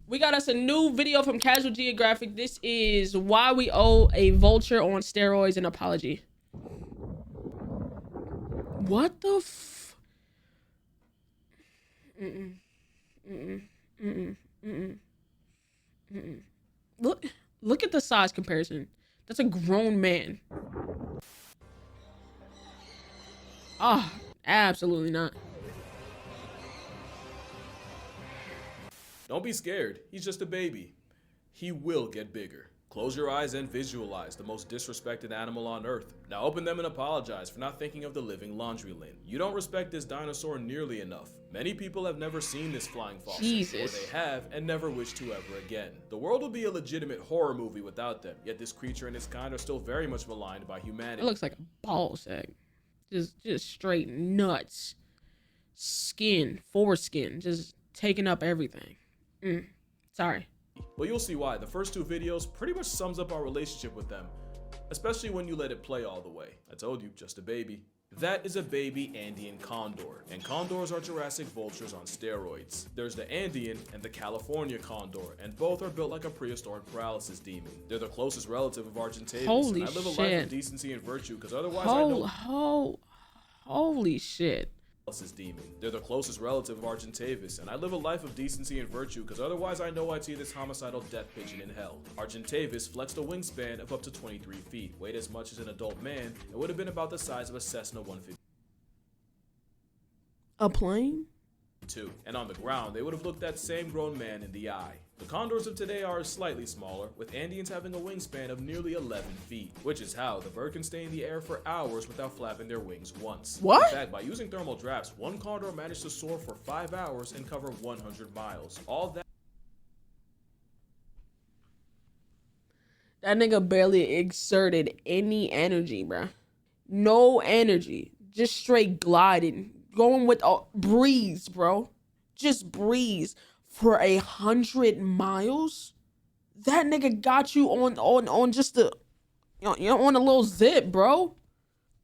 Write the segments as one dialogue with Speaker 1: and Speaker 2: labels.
Speaker 1: We got us a new video from Casual Geographic. This is why we owe a vulture on steroids an apology. What the f... Look at the size comparison. That's a grown man. Ah, absolutely not.
Speaker 2: Don't be scared. He's just a baby. He will get bigger. Close your eyes and visualize the most disrespected animal on Earth. Now open them and apologize for not thinking of the living laundry lint. You don't respect this dinosaur nearly enough. Many people have never seen this flying fossil, or they have and never wish to ever again. The world will be a legitimate horror movie without them, yet this creature and its kind are still very much maligned by humanity.
Speaker 1: It looks like a ball sack. Just straight nuts. Skin, foreskin, just taking up everything. Sorry.
Speaker 2: Well, you'll see why. The first two videos pretty much sums up our relationship with them, especially when you let it play all the way. I told you, just a baby. That is a baby Andean condor, and condors are Jurassic vultures on steroids. There's the Andean and the California condor, and both are built like a prehistoric paralysis demon. They're the closest relative of Argentavis.
Speaker 1: Holy
Speaker 2: and I live a
Speaker 1: shit.
Speaker 2: life of decency and virtue, because otherwise I know...
Speaker 1: Holy shit.
Speaker 2: Demon. They're the closest relative of Argentavis, and I live a life of decency and virtue because otherwise I know I'd see this homicidal death pigeon in hell. Argentavis flexed a wingspan of up to 23 feet, weighed as much as an adult man, and would have been about the size of a Cessna 150.
Speaker 1: A plane?
Speaker 2: And on the ground, they would have looked that same grown man in the eye. The condors of today are slightly smaller, with Andeans having a wingspan of nearly 11 feet, which is how the bird can stay in the air for hours without flapping their wings once.
Speaker 1: What?
Speaker 2: In fact, by using thermal drafts, one condor managed to soar for 5 hours and cover 100 miles. All that...
Speaker 1: That nigga barely exerted any energy, bruh. No energy. Just straight gliding. Going with a breeze, bro. Just breeze for 100 miles. That nigga got you on just a, on a little zip, bro.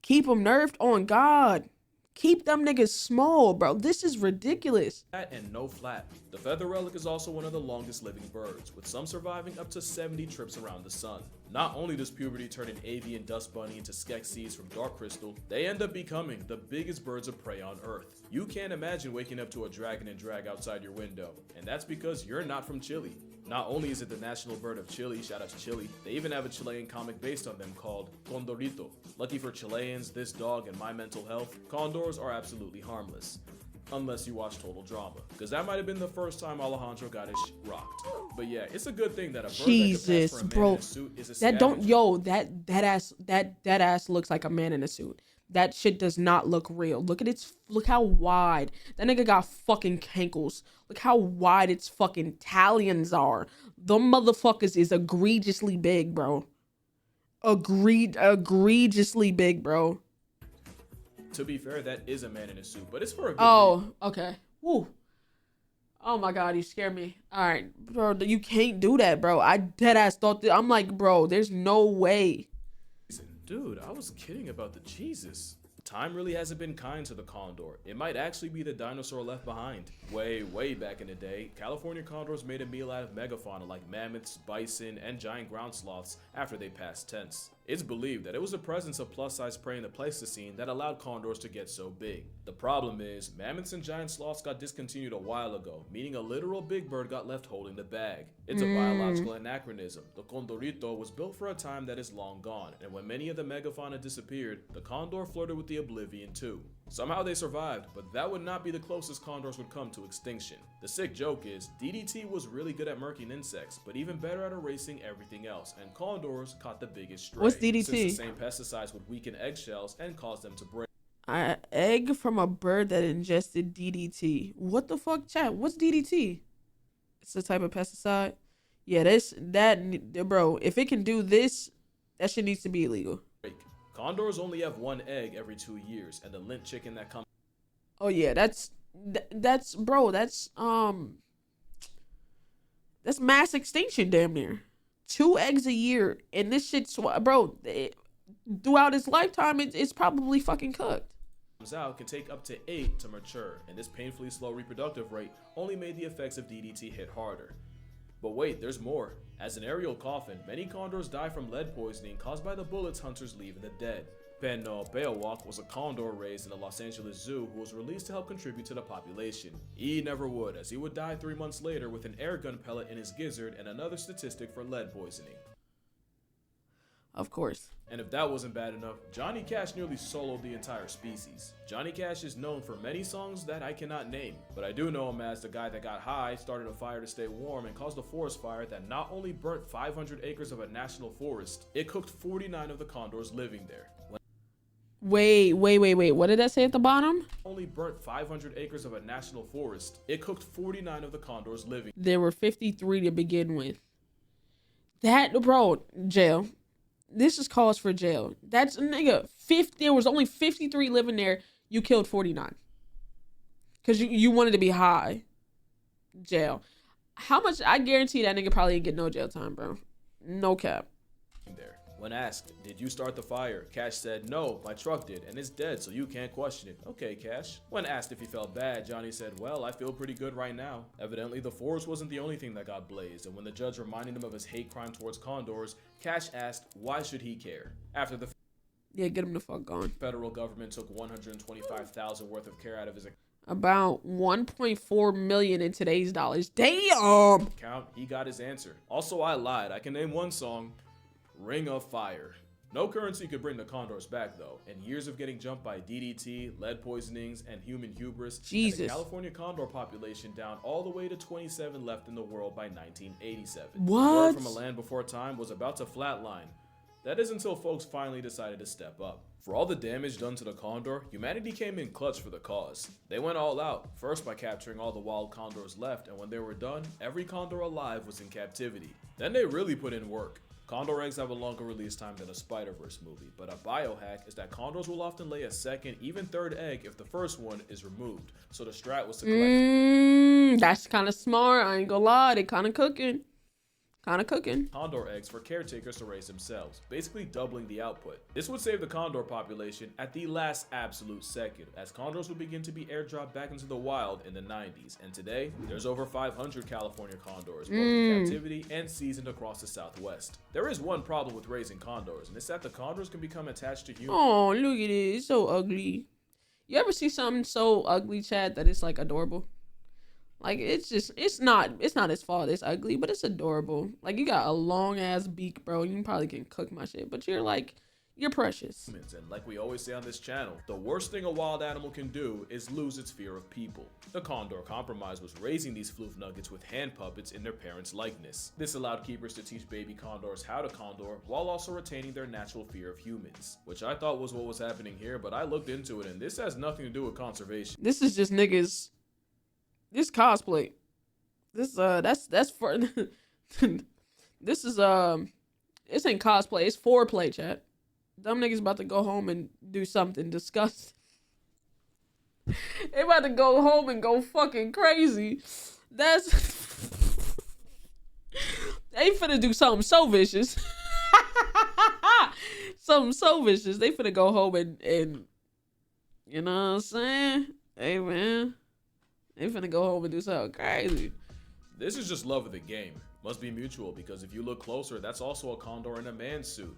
Speaker 1: Keep them nerfed on God. Keep them niggas small, bro. This is ridiculous.
Speaker 2: And no flap. The feather relic is also one of the longest living birds, with some surviving up to 70 trips around the sun. Not only does puberty turn an avian dust bunny into Skeksis from Dark Crystal, they end up becoming the biggest birds of prey on Earth. You can't imagine waking up to a dragon and drag outside your window, and that's because you're not from Chile. Not only is it the national bird of Chile, shout out to Chile, they even have a Chilean comic based on them called Condorito. Lucky for Chileans, this dog and my mental health, condors are absolutely harmless. Unless you watch Total Drama, because that might have been the first time Alejandro got his shit rocked. But yeah, it's a good thing that a bird
Speaker 1: Jesus,
Speaker 2: that can pass for a man
Speaker 1: bro,
Speaker 2: in a suit is a
Speaker 1: that
Speaker 2: scavenger.
Speaker 1: don't, yo, that ass looks like a man in a suit. That shit does not look real. Look how wide. That nigga got fucking cankles. Look how wide its fucking talons are. Them motherfuckers is egregiously big, bro. Egregiously big, bro.
Speaker 2: To be fair, that is a man in a suit, but it's for a good
Speaker 1: reason. Okay. Woo. Oh my God, you scared me. All right, bro, you can't do that, bro. I deadass thought that. I'm like, bro, there's no way.
Speaker 2: Dude, I was kidding about the Jesus. Time really hasn't been kind to the condor. It might actually be the dinosaur left behind. Way back in the day, California condors made a meal out of megafauna like mammoths, bison, and giant ground sloths after they passed tense. It's believed that it was the presence of plus-size prey in the Pleistocene that allowed condors to get so big. The problem is, mammoths and giant sloths got discontinued a while ago, meaning a literal big bird got left holding the bag. It's a biological anachronism. The condorito was built for a time that is long gone, and when many of the megafauna disappeared, the condor flirted with the oblivion too. Somehow they survived, but that would not be the closest condors would come to extinction. The sick joke is, DDT was really good at murking insects, but even better at erasing everything else, and condors caught the biggest stray.
Speaker 1: What's DDT?
Speaker 2: Since the same pesticides would weaken eggshells and cause them to break.
Speaker 1: Egg from a bird that ingested DDT. What the fuck, chat? What's DDT? It's a type of pesticide. Yeah, bro, if it can do this, that shit needs to be illegal.
Speaker 2: Condors only have one egg every 2 years, and the lint chicken that comes.
Speaker 1: Oh yeah, that's mass extinction, damn near. 2 eggs a year, and this shit's, bro, throughout its lifetime, it's probably fucking cooked.
Speaker 2: Out can take up to 8 to mature, and this painfully slow reproductive rate only made the effects of DDT hit harder. But wait, there's more. As an aerial coffin, many condors die from lead poisoning caused by the bullets hunters leave in the dead. PKWY was a condor raised in the Los Angeles Zoo who was released to help contribute to the population. He never would, as he would die 3 months later with an air gun pellet in his gizzard and another statistic for lead poisoning.
Speaker 1: Of course.
Speaker 2: And if that wasn't bad enough, Johnny Cash nearly soloed the entire species. Johnny Cash is known for many songs that I cannot name, but I do know him as the guy that got high, started a fire to stay warm, and caused a forest fire that not only burnt 500 acres of a national forest, it cooked 49 of the condors living there.
Speaker 1: Wait. What did that say at the bottom?
Speaker 2: Only burnt 500 acres of a national forest, it cooked 49 of the condors living.
Speaker 1: There were 53 to begin with. That, bro, jail. This is cause for jail. That's, nigga, there was only 53 living there. You killed 49. Because you wanted to be high. Jail. How much? I guarantee that nigga probably didn't get no jail time, bro. No cap.
Speaker 2: There. When asked, did you start the fire? Cash said, no, my truck did, and it's dead, so you can't question it. Okay, Cash. When asked if he felt bad, Johnny said, well, I feel pretty good right now. Evidently, the forest wasn't the only thing that got blazed, and when the judge reminded him of his hate crime towards condors, Cash asked, why should he care? After the
Speaker 1: Yeah, get him the fuck gone.
Speaker 2: federal government took $125,000 worth of care out of his
Speaker 1: About 1.4 million in today's dollars. Damn!
Speaker 2: account, he got his answer. Also, I lied. I can name one song. Ring of Fire. No currency could bring the condors back though, and years of getting jumped by DDT, lead poisonings, and human hubris,
Speaker 1: Jesus.
Speaker 2: and the California condor population down all the way to 27 left in the world by 1987.
Speaker 1: What?
Speaker 2: Word from a land before time was about to flatline. That is until folks finally decided to step up. For all the damage done to the condor, humanity came in clutch for the cause. They went all out, first by capturing all the wild condors left, and when they were done, every condor alive was in captivity. Then they really put in work. Condor eggs have a longer release time than a Spider-Verse movie, but a biohack is that condors will often lay a second, even third egg if the first one is removed. So the strat was to collect
Speaker 1: That's kind of smart. I ain't gonna lie. They kind of cooking.
Speaker 2: condor eggs for caretakers to raise themselves, basically doubling the output. This would save the condor population at the last absolute second, as condors would begin to be airdropped back into the wild in the 90s. And today, there's over 500 California condors, both in captivity and seasoned across the Southwest. There is one problem with raising condors, and it's that the condors can become attached to humans.
Speaker 1: Oh, look at it. It's so ugly. You ever see something so ugly, Chad, that it's like adorable? Like, it's not his fault it's ugly, but it's adorable. Like, you got a long ass beak, bro. You probably can cook my shit, but you're precious.
Speaker 2: And like we always say on this channel, the worst thing a wild animal can do is lose its fear of people. The condor compromise was raising these floof nuggets with hand puppets in their parents' likeness. This allowed keepers to teach baby condors how to condor while also retaining their natural fear of humans, which I thought was what was happening here, but I looked into it and this has nothing to do with conservation.
Speaker 1: This is just niggas. This cosplay. This that's for this is this ain't cosplay, it's foreplay, chat. Dumb niggas about to go home and do something disgusting. They about to go home and go fucking crazy. That's they finna do something so vicious. Something so vicious. They finna go home and you know what I'm saying? Hey man. They finna go home and do something crazy.
Speaker 2: This is just love of the game. Must be mutual, because if you look closer, that's also a condor in a man's suit.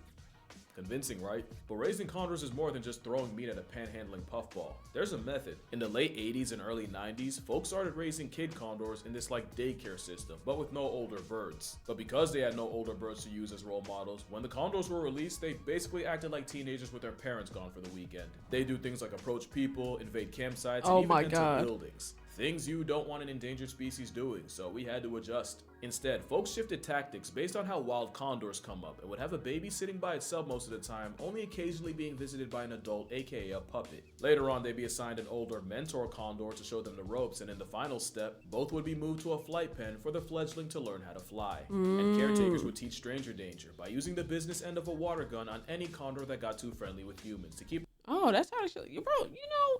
Speaker 2: Convincing, right? But raising condors is more than just throwing meat at a panhandling puffball. There's a method. In the late 80s and early 90s, folks started raising kid condors in this like daycare system, but with no older birds. But because they had no older birds to use as role models, when the condors were released, they basically acted like teenagers with their parents gone for the weekend. They do things like approach people, invade campsites, and even enter buildings. Things you don't want an endangered species doing, so we had to adjust. Instead, folks shifted tactics based on how wild condors come up and would have a baby sitting by itself most of the time, only occasionally being visited by an adult, aka a puppet. Later on, they'd be assigned an older mentor condor to show them the ropes, and in the final step, both would be moved to a flight pen for the fledgling to learn how to fly. And caretakers would teach stranger danger by using the business end of a water gun on any condor that got too friendly with humans to keep.
Speaker 1: Oh, that's actually, bro,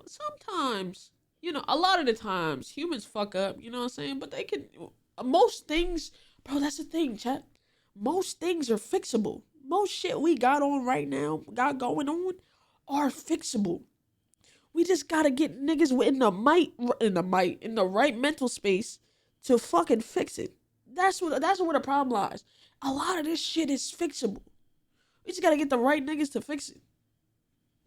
Speaker 1: sometimes, a lot of the times humans fuck up, you know what I'm saying? But they can, most things, bro, that's the thing, chat. Most things are fixable. Most shit we got on right now, got going on, are fixable. We just gotta get niggas in the right mental space to fucking fix it. That's where the problem lies. A lot of this shit is fixable. We just gotta get the right niggas to fix it.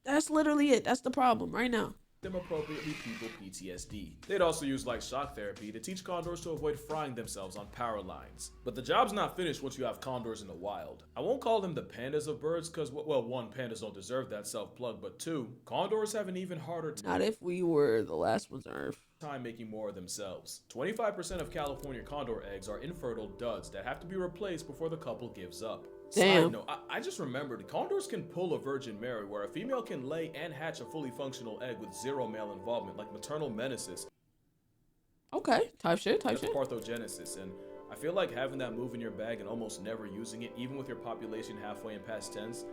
Speaker 1: That's literally it. That's the problem right now.
Speaker 2: Them appropriately people PTSD. They'd also use like shock therapy to teach condors to avoid frying themselves on power lines. But the job's not finished once you have condors in the wild. I won't call them the pandas of birds because, well, one, pandas don't deserve that self-plug, but two, condors have an even harder time.
Speaker 1: Not if we were the last ones on Earth.
Speaker 2: Time making more of themselves. 25% of California condor eggs are infertile duds that have to be replaced before the couple gives up.
Speaker 1: Damn.
Speaker 2: Side note, I just remembered, condors can pull a Virgin Mary where a female can lay and hatch a fully functional egg with zero male involvement, like maternal menaces.
Speaker 1: Okay, type shit.
Speaker 2: That's parthogenesis, and I feel like having that move in your bag and almost never using it, even with your population halfway in past tense,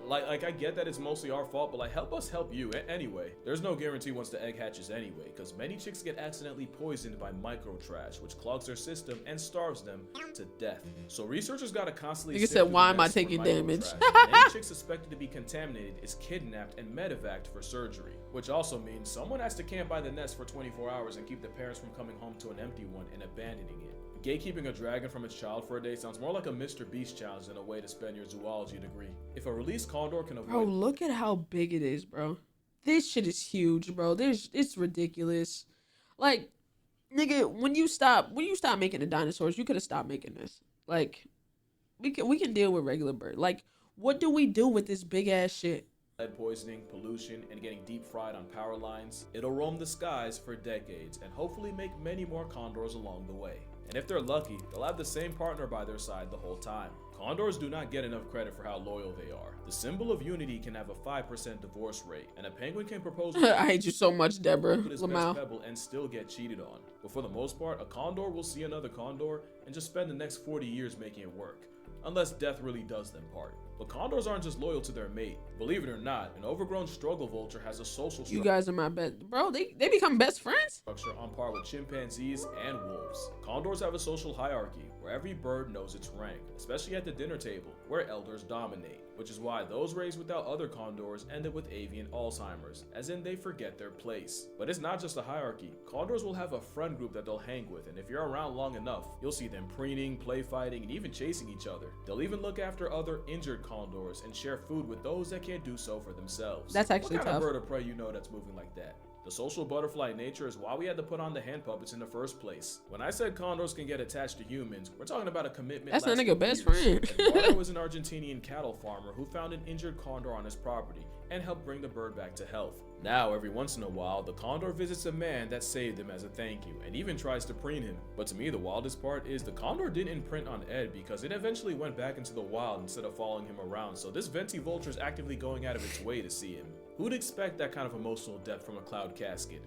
Speaker 2: like I get that it's mostly our fault, but like help us help you anyway. There's no guarantee once the egg hatches anyway, because many chicks get accidentally poisoned by micro trash, which clogs their system and starves them to death. So researchers gotta constantly.
Speaker 1: Like I said, why am I taking damage?
Speaker 2: Any chick suspected to be contaminated is kidnapped and medevaced for surgery, which also means someone has to camp by the nest for 24 hours and keep the parents from coming home to an empty one and abandoning it. Gatekeeping a dragon from its child for a day sounds more like a Mr. Beast challenge than a way to spend your zoology degree. If a released condor can avoid—
Speaker 1: Bro, look at how big it is, bro. This shit is huge, bro. It's ridiculous. Like, nigga, when you stop making the dinosaurs, you could have stopped making this. Like, we can deal with regular bird. Like, what do we do with this big ass shit?
Speaker 2: Lead poisoning, pollution, and getting deep fried on power lines. It'll roam the skies for decades and hopefully make many more condors along the way. And if they're lucky, they'll have the same partner by their side the whole time. Condors do not get enough credit for how loyal they are. The symbol of unity can have a 5% divorce rate, and a penguin can propose—
Speaker 1: I hate you so much, Deborah.
Speaker 2: his best pebble and still get cheated on. But for the most part, a condor will see another condor and just spend the next 40 years making it work. Unless death really does them part. But condors aren't just loyal to their mate. Believe it or not, an overgrown struggle vulture has a social structure.
Speaker 1: You guys are my best. Bro, they become best friends?
Speaker 2: On par with chimpanzees and wolves. Condors have a social hierarchy where every bird knows its rank, especially at the dinner table, where elders dominate. Which is why those raised without other condors end up with avian Alzheimer's, as in they forget their place. But it's not just a hierarchy. Condors will have a friend group that they'll hang with, and if you're around long enough, you'll see them preening, play fighting, and even chasing each other. They'll even look after other injured condors and share food with those that can't do so for themselves.
Speaker 1: That's actually
Speaker 2: what kind
Speaker 1: tough.
Speaker 2: of bird of prey you know that's moving like that? The social butterfly nature is why we had to put on the hand puppets in the first place. When I said condors can get attached to humans, we're talking about a commitment.
Speaker 1: That's a
Speaker 2: lasting
Speaker 1: nigga best
Speaker 2: years.
Speaker 1: friend.
Speaker 2: Eduardo was an Argentinian cattle farmer who found an injured condor on his property and helped bring the bird back to health. Now, every once in a while, the condor visits a man that saved him as a thank you and even tries to preen him. But to me, the wildest part is the condor didn't imprint on Ed because it eventually went back into the wild instead of following him around, so this venti vulture is actively going out of its way to see him. Who'd expect that kind of emotional depth from a cloud casket?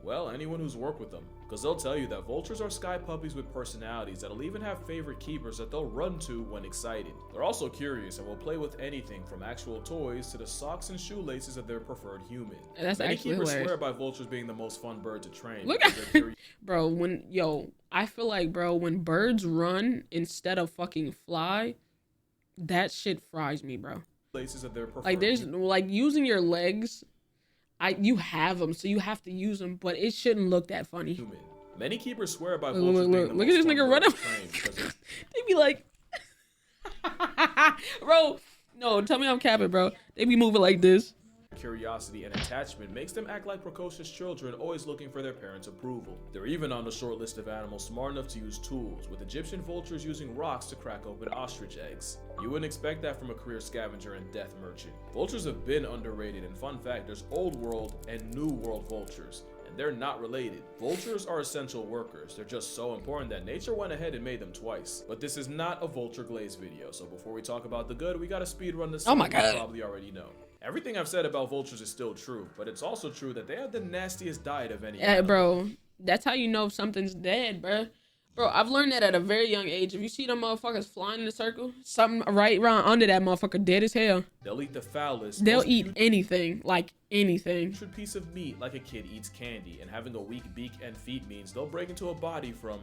Speaker 2: Well, anyone who's worked with them, because they'll tell you that vultures are sky puppies with personalities that'll even have favorite keepers that they'll run to when excited. They're also curious and will play with anything from actual toys to the socks and shoelaces of their preferred human.
Speaker 1: And that's
Speaker 2: Many
Speaker 1: actually
Speaker 2: keepers
Speaker 1: hilarious.
Speaker 2: swear by vultures being the most fun bird to train.
Speaker 1: Look
Speaker 2: because
Speaker 1: at
Speaker 2: they're curious.
Speaker 1: Bro, I feel like, bro, when birds run instead of fucking fly, that shit fries me, bro.
Speaker 2: Places of their preferred
Speaker 1: Like, there's,
Speaker 2: human.
Speaker 1: like, using your legs, you have them, so you have to use them, but it shouldn't look that funny.
Speaker 2: Many keepers swear by
Speaker 1: Look,
Speaker 2: vultures being the
Speaker 1: look at
Speaker 2: most
Speaker 1: this
Speaker 2: fun
Speaker 1: nigga
Speaker 2: bird
Speaker 1: running.
Speaker 2: to train because they're
Speaker 1: They be like, bro, no, tell me I'm capping, bro. They be moving like this.
Speaker 2: curiosity and attachment makes them act like precocious children always looking for their parents' approval. They're even on the short list of animals smart enough to use tools, with Egyptian vultures using rocks to crack open ostrich eggs. You wouldn't expect that from a career scavenger and death merchant. Vultures have been underrated, and fun fact, there's old world and new world vultures, and they're not related. Vultures are essential workers. They're just so important that nature went ahead and made them twice. But this is not a vulture glaze video, so before we talk about the good, we gotta speed run this.
Speaker 1: Oh my God.
Speaker 2: You probably already know. Everything I've said about vultures is still true, but it's also true that they have the nastiest diet of any
Speaker 1: Yeah,
Speaker 2: animal.
Speaker 1: bro, that's how you know if something's dead, bro. Bro, I've learned that at a very young age. If you see them motherfuckers flying in a circle, something right around under that motherfucker dead as hell.
Speaker 2: They'll eat the foulest.
Speaker 1: They'll
Speaker 2: most
Speaker 1: eat anything, like anything.
Speaker 2: putrid piece of meat like a kid eats candy, and having a weak beak and feet means they'll break into a body from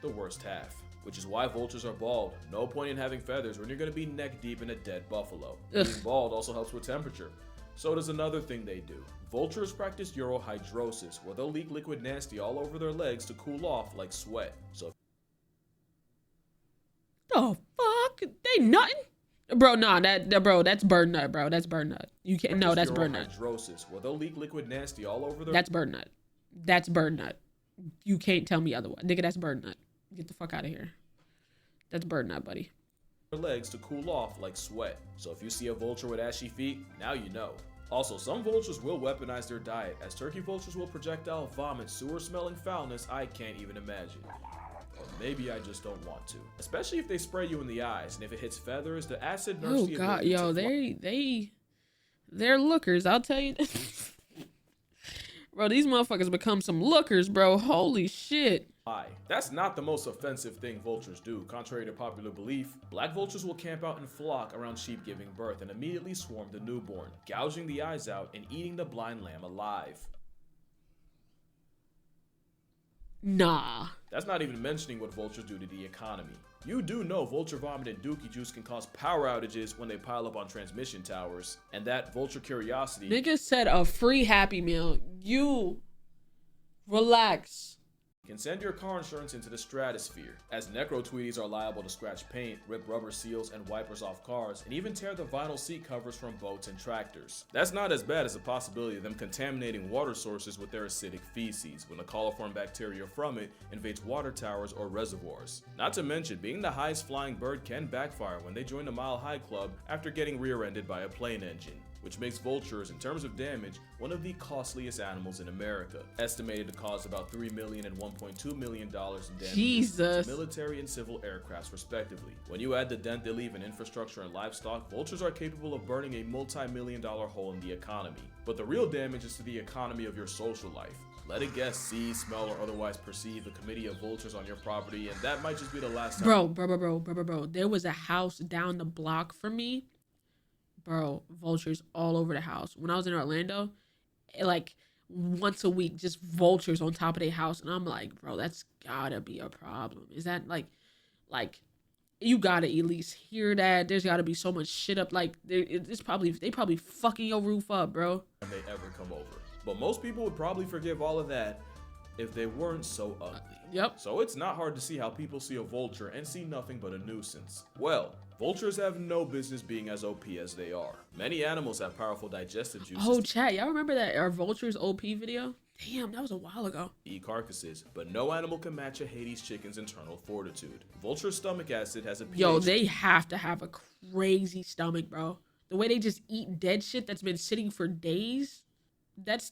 Speaker 2: the worst half. Which is why vultures are bald. No point in having feathers when you're gonna be neck deep in a dead buffalo.
Speaker 1: Ugh.
Speaker 2: Being bald also helps with temperature. So does another thing they do. Vultures practice urohydrosis, where they'll leak liquid nasty all over their legs to cool off like sweat. So
Speaker 1: ain't nothing. Bro, nah, bro, that's bird nut, bro. That's bird nut. You can't, no, that's bird nut.
Speaker 2: Hydrosis, where they'll leak liquid nasty all over their...
Speaker 1: That's bird nut. That's bird nut. You can't tell me otherwise. Nigga, that's bird nut. Get the fuck out of here. That's bird nut, buddy.
Speaker 2: ...legs to cool off like sweat. So if you see a vulture with ashy feet, now you know. Also, some vultures will weaponize their diet, as turkey vultures will projectile vomit sewer-smelling foulness I can't even imagine. Or maybe I just don't want to. Especially if they spray you in the eyes, and if it hits feathers, the acid nerves the
Speaker 1: God, yo, they're lookers, I'll tell you. Bro, these motherfuckers become some lookers, bro. Holy shit.
Speaker 2: That's not the most offensive thing vultures do. Contrary to popular belief, black vultures will camp out in flock around sheep giving birth and immediately swarm the newborn, gouging the eyes out and eating the blind lamb alive.
Speaker 1: Nah.
Speaker 2: That's not even mentioning what vultures do to the economy. You do know vulture vomit and dookie juice can cause power outages when they pile up on transmission towers, and that vulture curiosity...
Speaker 1: Nigga said a free Happy Meal. You relax.
Speaker 2: ...can send your car insurance into the stratosphere, as necro-tweeties are liable to scratch paint, rip rubber seals and wipers off cars, and even tear the vinyl seat covers from boats and tractors. That's not as bad as the possibility of them contaminating water sources with their acidic feces, when the coliform bacteria from it invades water towers or reservoirs. Not to mention, being the highest flying bird can backfire when they join the Mile High Club after getting rear-ended by a plane engine, which makes vultures, in terms of damage, one of the costliest animals in America, estimated to cause about $3 million and $1.2 million in damage to military and civil aircrafts respectively. When you add the dent they leave in infrastructure and livestock, vultures are capable of burning a multi-million-dollar hole in the economy. But the real damage is to the economy of your social life. Let a guest see, smell, or otherwise perceive a committee of vultures on your property, and that might just be the last time.
Speaker 1: Bro. There was a house down the block from me. Bro, vultures all over the house. When I was in Orlando, like once a week, just vultures on top of their house. And I'm like, bro, that's gotta be a problem. Is that like you gotta at least hear that. There's gotta be so much shit up. Like they probably fucking your roof up, bro.
Speaker 2: When they ever come over. But most people would probably forgive all of that if they weren't so ugly.
Speaker 1: Yep.
Speaker 2: So it's not hard to see how people see a vulture and see nothing but a nuisance. Well, vultures have no business being as OP as they are. Many animals have powerful digestive juices.
Speaker 1: Oh, chat, y'all remember that our vultures OP video? Damn, that was a while ago.
Speaker 2: Eat carcasses, but no animal can match a Hades chicken's internal fortitude. Vulture's stomach acid has a pH...
Speaker 1: Yo, they have to have a crazy stomach, bro. The way they just eat dead shit that's been sitting for days... That's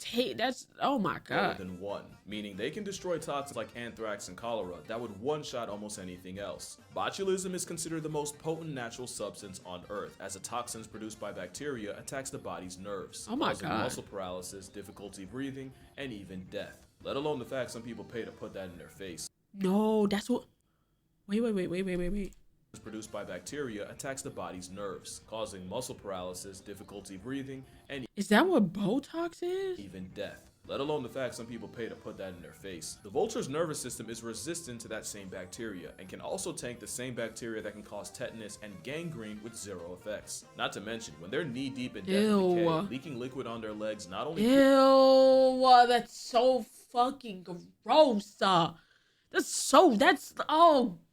Speaker 1: oh my god.
Speaker 2: Than 1, meaning they can destroy toxins like anthrax and cholera that would one-shot almost anything else. Botulism is considered the most potent natural substance on Earth, as the toxins produced by bacteria attacks the body's nerves, causing muscle paralysis, difficulty breathing, and even death. Let alone the fact some people pay to put that in their face.
Speaker 1: No, that's what. Wait.
Speaker 2: Produced by bacteria attacks the body's nerves, causing muscle paralysis, difficulty breathing, and
Speaker 1: is that what Botox is?
Speaker 2: Even death. Let alone the fact some people pay to put that in their face. The vulture's nervous system is resistant to that same bacteria and can also tank the same bacteria that can cause tetanus and gangrene with 0 effects. Not to mention, when they're knee-deep in death and decay, leaking liquid on their legs not only...
Speaker 1: Ew, that's so fucking gross. Oh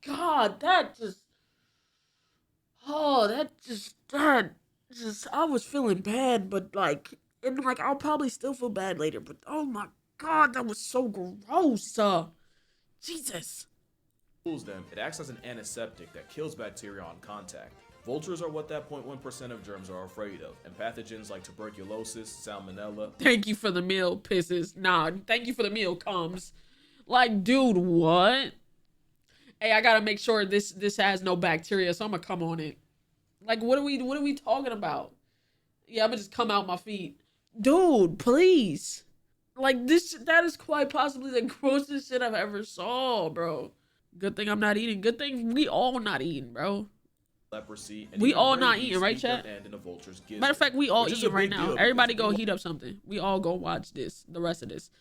Speaker 1: god, I was feeling bad, but I'll probably still feel bad later, but oh my god, that was so gross. Jesus.
Speaker 2: Them, it acts as an antiseptic that kills bacteria on contact. Vultures are what that 0.1% of germs are afraid of, and pathogens like tuberculosis, salmonella.
Speaker 1: Thank you for the meal, pisses. Nah, thank you for the meal, comes. Like, dude, what? Hey, I gotta make sure this has no bacteria, so I'm gonna come on it. Like, what are we talking about? Yeah, I'm gonna just come out my feet. Dude, please. Like, that is quite possibly the grossest shit I've ever saw, bro. Good thing I'm not eating. Good thing we all not eating, bro.
Speaker 2: Leprosy. And
Speaker 1: we all not eating, right, chat? Matter of fact, we all eating right now. Everybody go heat up something. We all go watch the rest of this,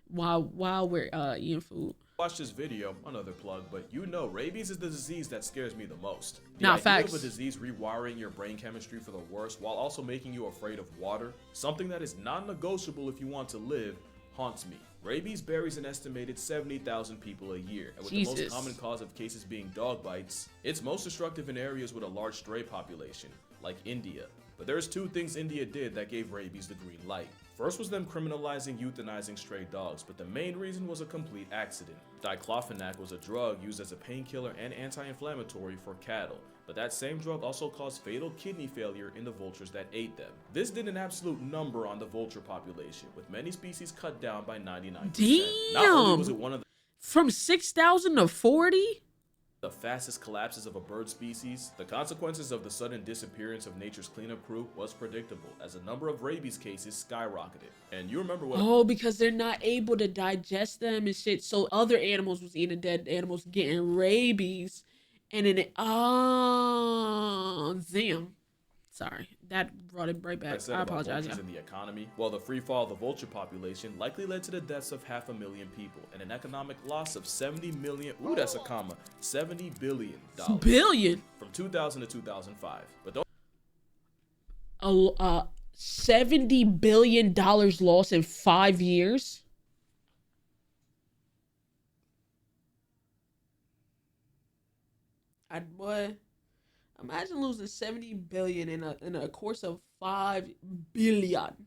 Speaker 1: while we're eating food.
Speaker 2: Watch this video, another plug, but you know rabies is the disease that scares me the most.
Speaker 1: Facts.
Speaker 2: Of a disease rewiring your brain chemistry for the worse while also making you afraid of water, something that is non-negotiable if you want to live, haunts me. Rabies buries an estimated 70,000 people a year, and with the most common cause of cases being dog bites, it's most destructive in areas with a large stray population, like India. But there's two things India did that gave rabies the green light. First was them criminalizing euthanizing stray dogs, but the main reason was a complete accident. Diclofenac was a drug used as a painkiller and anti-inflammatory for cattle, but that same drug also caused fatal kidney failure in the vultures that ate them. This did an absolute number on the vulture population, with many species cut down by 99%.
Speaker 1: Damn!
Speaker 2: Not only was it one of the
Speaker 1: from 6,000 to 40?
Speaker 2: The fastest collapses of a bird species, the consequences of the sudden disappearance of nature's cleanup crew was predictable, as a number of rabies cases skyrocketed. And you remember what—
Speaker 1: Oh, because they're not able to digest them and shit, so other animals was eating dead animals getting rabies, and then oh, damn. Sorry, that brought it right back. I apologize.
Speaker 2: In the economy, while the free fall of the vulture population likely led to the deaths of 500,000 people and an economic loss of 70 million. Ooh, that's a comma. $70 billion.
Speaker 1: Billion
Speaker 2: from 2000 to 2005. But those
Speaker 1: $70 billion lost in 5 years. Boy. Imagine losing 70 billion in a course of 5 billion.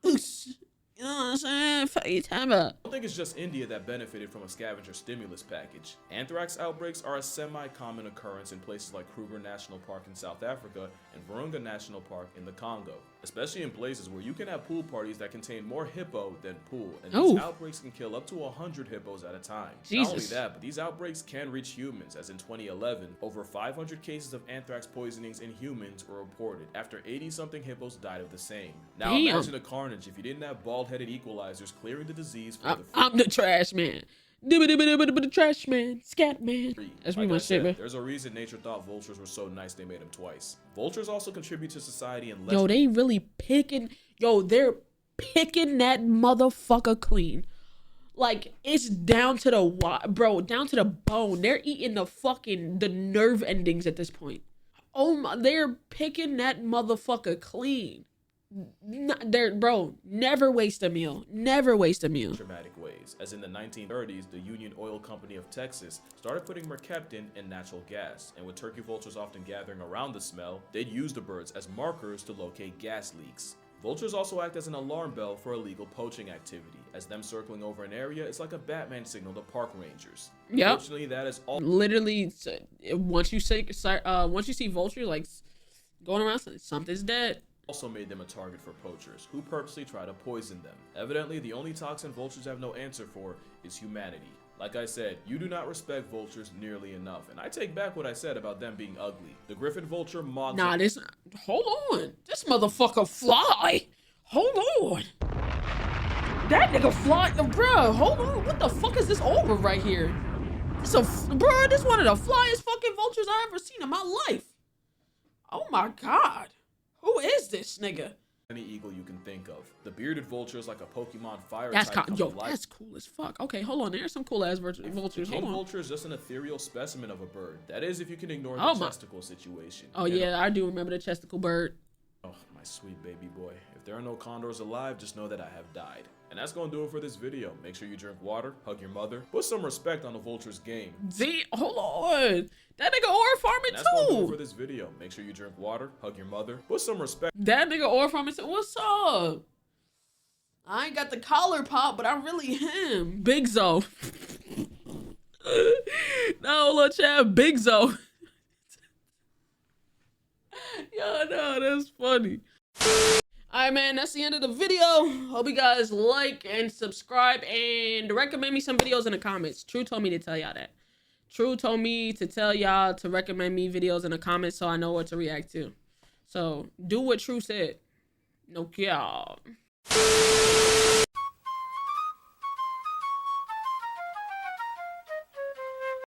Speaker 1: Oops. You know what I'm saying? Fuck you talking about.
Speaker 2: I don't think it's just India that benefited from a scavenger stimulus package. Anthrax outbreaks are a semi-common occurrence in places like Kruger National Park in South Africa and Virunga National Park in the Congo, especially in places where you can have pool parties that contain more hippo than pool, and these outbreaks can kill up to 100 hippos at a time.
Speaker 1: Jesus.
Speaker 2: Not only that, but these outbreaks can reach humans, as in 2011, over 500 cases of anthrax poisonings in humans were reported after 80-something hippos died of the same. Now imagine the carnage if you didn't have bald-headed equalizers clearing the disease from the—
Speaker 1: I'm the trash man. The trash man, scat man. That's me, my shit, man.
Speaker 2: There's a reason nature thought vultures were so nice they made them twice. Vultures also contribute to society in less—
Speaker 1: Yo, they really picking. Yo, they're picking that motherfucker clean. Like, it's down to the bro, down to the bone. They're eating the nerve endings at this point. Oh my, they're picking that motherfucker clean. Bro, never waste a meal. Never waste a meal.
Speaker 2: Dramatic ways, as in the 1930s, the Union Oil Company of Texas started putting mercaptan in natural gas, and with turkey vultures often gathering around the smell, they'd use the birds as markers to locate gas leaks. Vultures also act as an alarm bell for illegal poaching activity, as them circling over an area is like a Batman signal to park rangers.
Speaker 1: Yep.
Speaker 2: Unfortunately, that is all—
Speaker 1: literally, once you see vultures like going around, something's dead.
Speaker 2: Also made them a target for poachers, who purposely try to poison them. Evidently, the only toxin vultures have no answer for is humanity. Like I said, you do not respect vultures nearly enough, and I take back what I said about them being ugly. The griffin vulture mogs—
Speaker 1: hold on. This motherfucker fly. Hold on. That nigga fly, bro. Hold on. What the fuck is this over right here? This one of the flyest fucking vultures I ever seen in my life. Oh my god. Who is this nigga?
Speaker 2: Any eagle you can think of. The bearded vulture is like a Pokemon fire
Speaker 1: that's
Speaker 2: type.
Speaker 1: That's cool as fuck. Okay, hold on. There's some cool ass vultures.
Speaker 2: The king vulture is just an ethereal specimen of a bird. That is, if you can ignore the chesticle situation.
Speaker 1: Oh yeah, I do remember the chesticle bird.
Speaker 2: Oh, my sweet baby boy. If there are no condors alive, just know that I have died. And that's gonna do it for this video. Make sure you drink water, hug your mother, put some respect on the vulture's game.
Speaker 1: Hold on. That nigga ore farming
Speaker 2: that's gonna do it
Speaker 1: too.
Speaker 2: For this video. Make sure you drink water, hug your mother, put some respect.
Speaker 1: That nigga ore farming too. What's up? I ain't got the collar pop, but I'm really him. Big Zo. No, little Chad, Big Zo. Yo, no, that's funny. Alright, man, that's the end of the video. Hope you guys like and subscribe and recommend me some videos in the comments. True told me to tell y'all that. True told me to tell y'all to recommend me videos in the comments so I know what to react to. So, do what True said. No, y'all.